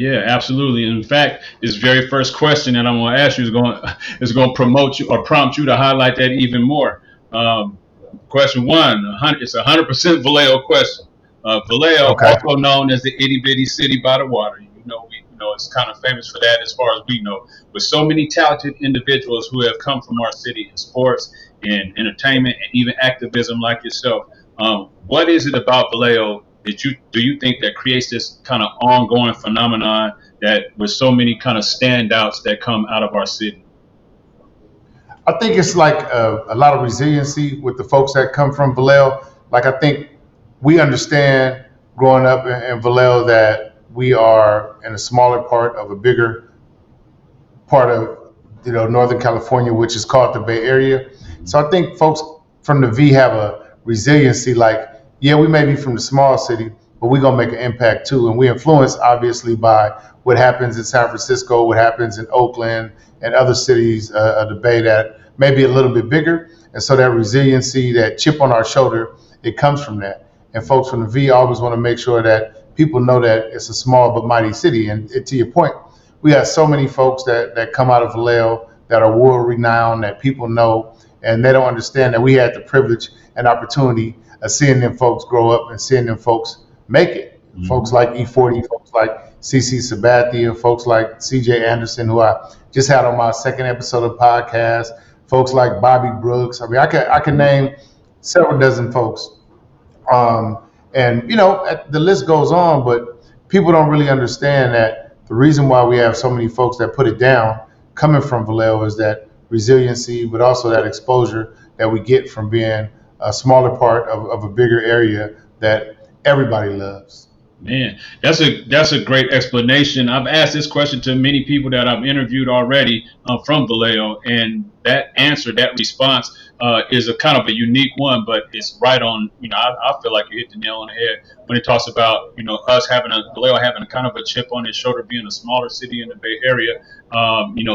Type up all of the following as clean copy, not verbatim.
Yeah, absolutely. In fact, this very first question that I'm going to ask you is going to promote you or prompt you to highlight that even more. Um, Question one, it's 100% Vallejo question. Vallejo, Okay. also known as the itty bitty city by the water. It's kind of famous for that as far as we know. With so many talented individuals who have come from our city in sports, in entertainment, and even activism like yourself. What is it about Vallejo that you think that creates this kind of ongoing phenomenon that with so many kind of standouts that come out of our city? I think it's like a lot of resiliency with the folks that come from Vallejo. Like I think we understand growing up in Vallejo that we are in a smaller part of a bigger part of Northern California, which is called the Bay Area. So I think folks from the V have a resiliency. Like, yeah, we may be from the small city, but we're gonna make an impact too, and we influenced obviously by what happens in San Francisco, what happens in Oakland, and other cities of the Bay that may be a little bit bigger. And so that resiliency, that chip on our shoulder, it comes from that. And folks from the V always want to make sure that people know that it's a small but mighty city. And to your point, we have so many folks that come out of Vallejo that are world renowned that people know, and they don't understand that we had the privilege and opportunity of seeing them folks grow up and seeing them folks make it. Folks Mhm. like E40, folks like CC Sabathia, folks like CJ Anderson, who I just had on my second episode of the podcast, folks like Bobby Brooks. I mean, I can name several dozen folks, um, and the list goes on, but people don't really understand that the reason why we have so many folks that put it down coming from Vallejo is that resiliency, but also that exposure that we get from being a smaller part of a bigger area that everybody loves. Man, that's a great explanation. I've asked this question to many people that I've interviewed already from Vallejo, and that answer, that response, is a kind of a unique one, but it's right on. I feel like you hit the nail on the head when it talks about us having a Vallejo having a kind of a chip on his shoulder, being a smaller city in the Bay Area.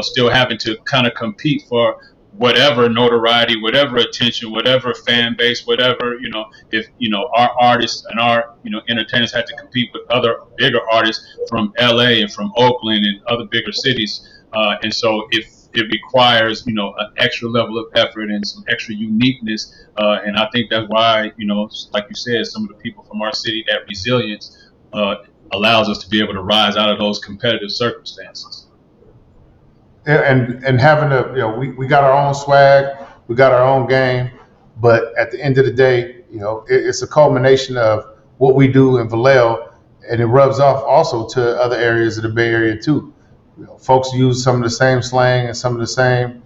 Still having to kind of compete for whatever notoriety, whatever attention, whatever fan base, whatever if our artists and our entertainers had to compete with other bigger artists from LA and from Oakland and other bigger cities, and so if it requires an extra level of effort and some extra uniqueness, and I think that's why like you said, some of the people from our city, that resilience allows us to be able to rise out of those competitive circumstances. And having a we got our own swag, we got our own game, but at the end of the day, it's a culmination of what we do in Vallejo, and it rubs off also to other areas of the Bay Area too. Folks use some of the same slang and some of the same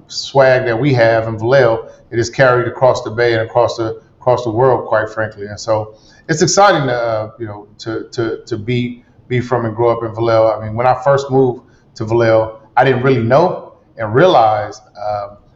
swag that we have in Vallejo. It is carried across the Bay and across the world, quite frankly. And so it's exciting to to be from and grow up in Vallejo. I mean, when I first moved to Vallejo, I didn't really know and realize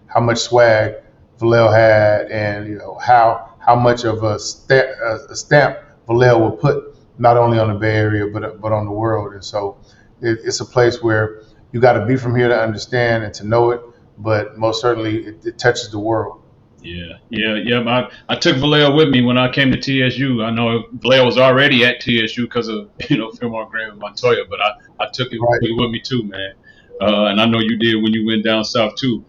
how much swag Vallejo had, and how much of a stamp Vallejo will put not only on the Bay Area but on the world. And so it's a place where you got to be from here to understand and to know it, but most certainly it touches the world. Yeah, yeah, yeah. I took Vallejo with me when I came to TSU. I know Vallejo was already at TSU because of Fillmore Grand with Montoya, but I took it Right. with me too, man. And I know you did when you went down south too.